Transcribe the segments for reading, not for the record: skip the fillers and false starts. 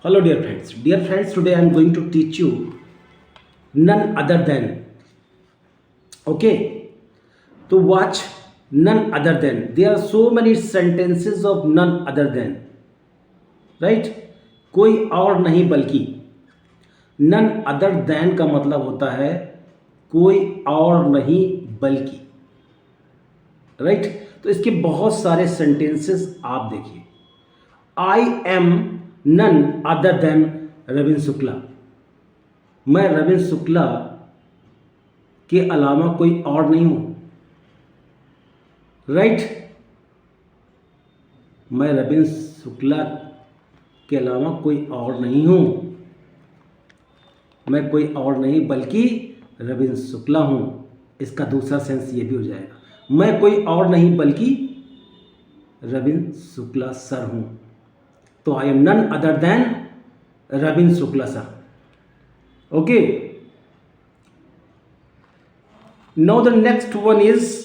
Hello, dear friends. Dear friends, today I am going to teach you none other than. Okay, to watch none other than. There are so many sentences of none other than. Right? कोई और नहीं बल्कि. None other then का मतलब होता है कोई और नहीं बल्कि. राइट? तो इसके बहुत सारे सेंटेंसेस आप देखिए. I am none other than Ravindra Shukla. मैं रविंद्र शुक्ला के अलावा कोई और नहीं हूं. राइट? मैं रविंद्र शुक्ला के अलावा कोई और नहीं हूं. मैं कोई और नहीं बल्कि रविंद्र शुक्ला हूं. इसका दूसरा सेंस ये भी हो जाएगा, मैं कोई और नहीं बल्कि रविंद्र शुक्ला सर हूं. तो I am none other than Ravindra Shukla sir. Okay, now the next one is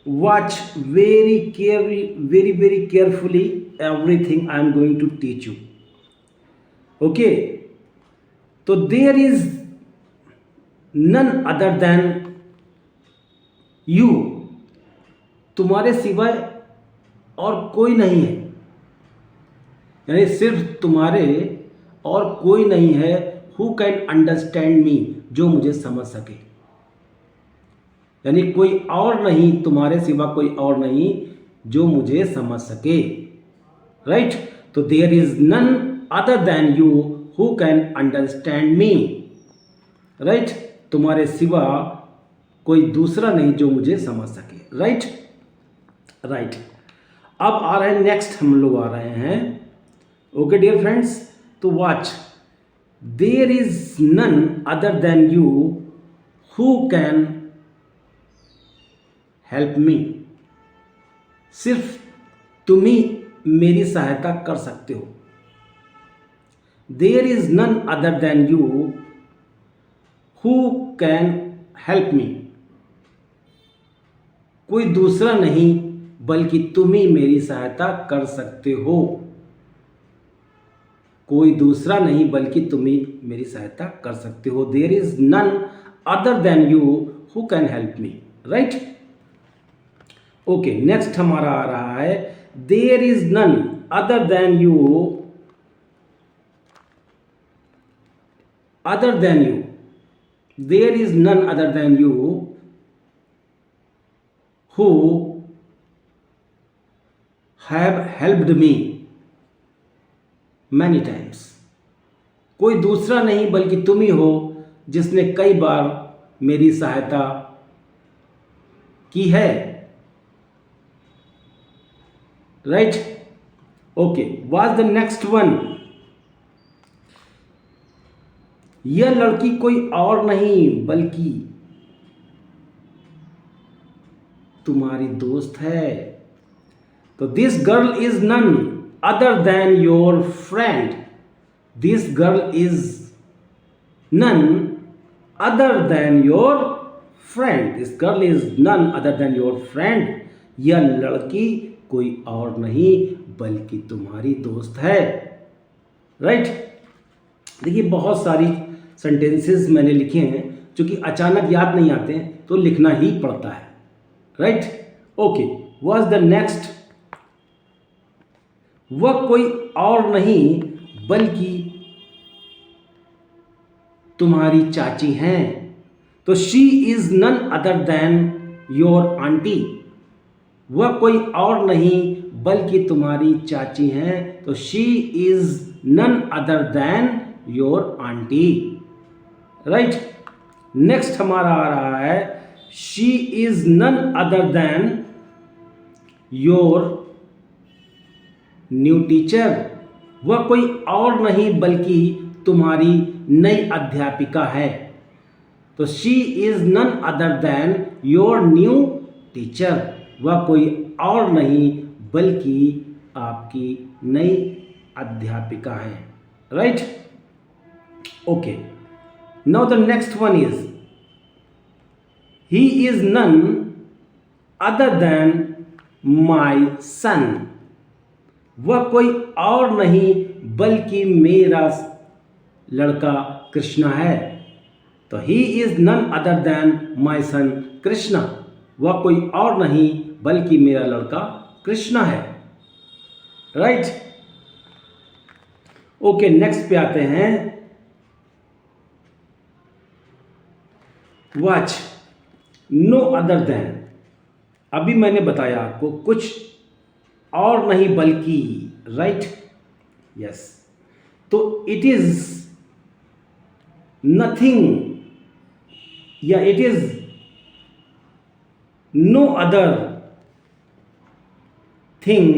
watch very carefully everything I am going to teach you. Okay, so there is none other than you. तुम्हारे सिवाय और कोई नहीं है, यानी सिर्फ तुम्हारे और कोई नहीं है. who can understand me, जो मुझे समझ सके. यानी कोई और नहीं, तुम्हारे सिवा कोई और नहीं जो मुझे समझ सके. राइट? तो there is none other than you who can understand me. Right? तुम्हारे सिवा कोई दूसरा नहीं जो मुझे समझ सके. राइट? राइट. अब आ रहे हैं नेक्स्ट, हम लोग आ रहे हैं. ओके डियर फ्रेंड्स, तो watch. There is none other than you who can help me. सिर्फ तुम ही मेरी सहायता कर सकते हो. There is none other than you who can help me. कोई दूसरा नहीं बल्कि तुम ही मेरी सहायता कर सकते हो. कोई दूसरा नहीं बल्कि तुम ही मेरी सहायता कर सकते हो. There is none other than you who can help me. Right? Okay, next हमारा आ रहा है there is none other than you. Other than you. There is none other than you who have helped me many times. कोई दूसरा नहीं बल्कि तुम ही हो जिसने कई बार मेरी सहायता की है. Right? Okay, was the next one. यह लड़की कोई और नहीं बल्कि तुम्हारी दोस्त है. तो this girl is none other than your friend. This girl is none other than your friend. This girl is none other than your friend. यह लड़की कोई और नहीं बल्कि तुम्हारी दोस्त है. राइट? देखिए, बहुत सारी सेंटेंसेस मैंने लिखे हैं जो कि अचानक याद नहीं आते हैं, तो लिखना ही पड़ता है. Right? Okay, what the next. वह कोई और नहीं बल्कि तुम्हारी चाची हैं. तो she is none other than your aunty. वह कोई और नहीं बल्कि तुम्हारी चाची हैं. तो she is none other than your aunty. Right? Next हमारा आ रहा है she is none other than your new teacher. वह कोई और नहीं बल्कि तुम्हारी नई अध्यापिका है. तो she is none other than your new teacher. वह कोई और नहीं बल्कि आपकी नई अध्यापिका है. Right? Okay, now the next one is he is none other than my son. वह कोई और नहीं बल्कि मेरा लड़का कृष्णा है। तो he is none other than my son Krishna, वह कोई और नहीं बल्कि मेरा लड़का कृष्णा है। राइट, ओके, नेक्स्ट पे आते हैं। वॉच, नो अदर देन, अभी मैंने बताया आपको कुछ और नहीं बल्कि, राइट, यस, तो इट इज नथिंग या it is no other thing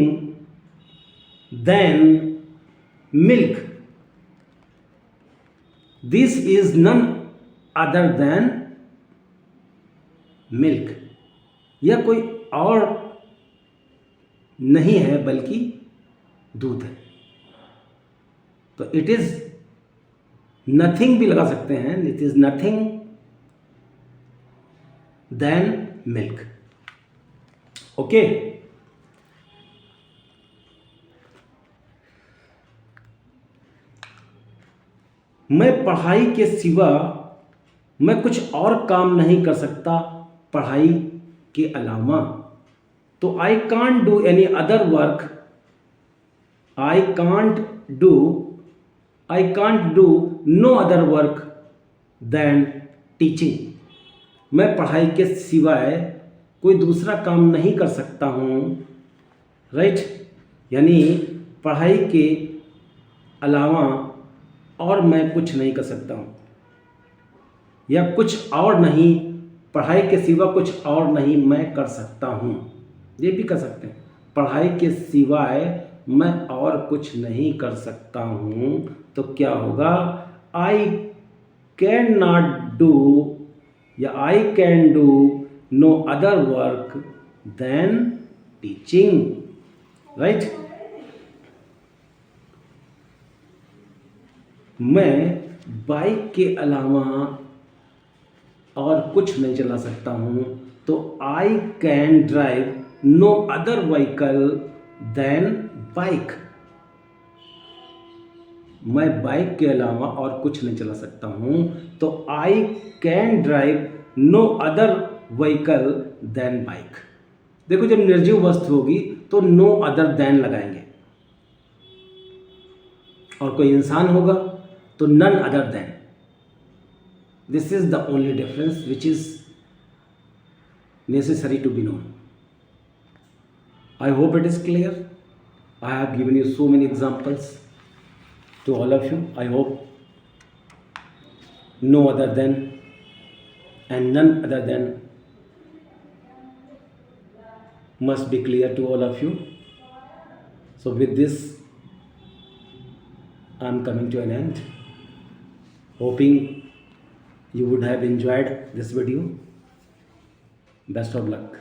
than milk, this is none other than milk, यह कोई और नहीं है बल्कि दूध है। तो इट इज नथिंग भी लगा सकते हैं, it is nothing than milk. Okay, मैं पढ़ाई के सिवा मैं कुछ और काम नहीं कर सकता पढ़ाई के अलावा। तो I can't do any other work, I can't do no other work than teaching, मैं पढ़ाई के सिवाय कोई दूसरा काम नहीं कर सकता हूँ। राइट, यानी पढ़ाई के अलावा और मैं कुछ नहीं कर सकता हूँ, या कुछ और नहीं, पढ़ाई के सिवा कुछ और नहीं मैं कर सकता हूँ, ये भी कर सकते हैं। पढ़ाई के सिवाय मैं और कुछ नहीं कर सकता हूँ, तो क्या होगा, आई कैन नॉट डू या I can do no other work than teaching. Right, मैं बाइक के अलावा और कुछ नहीं चला सकता हूँ, तो I can drive no other vehicle than bike, मैं बाइक के अलावा और कुछ नहीं चला सकता हूँ, तो I can drive no other vehicle than bike. देखो, जब निर्जीव वस्तु होगी तो नो अदर देन लगाएंगे, और कोई इंसान होगा तो none other than. This is the only difference which is necessary to be known. I hope it is clear. I have given you so many examples to all of you. I hope no other than and none other than must be clear to all of you. So with this I am coming to an end, hoping you would have enjoyed this video. Best of luck.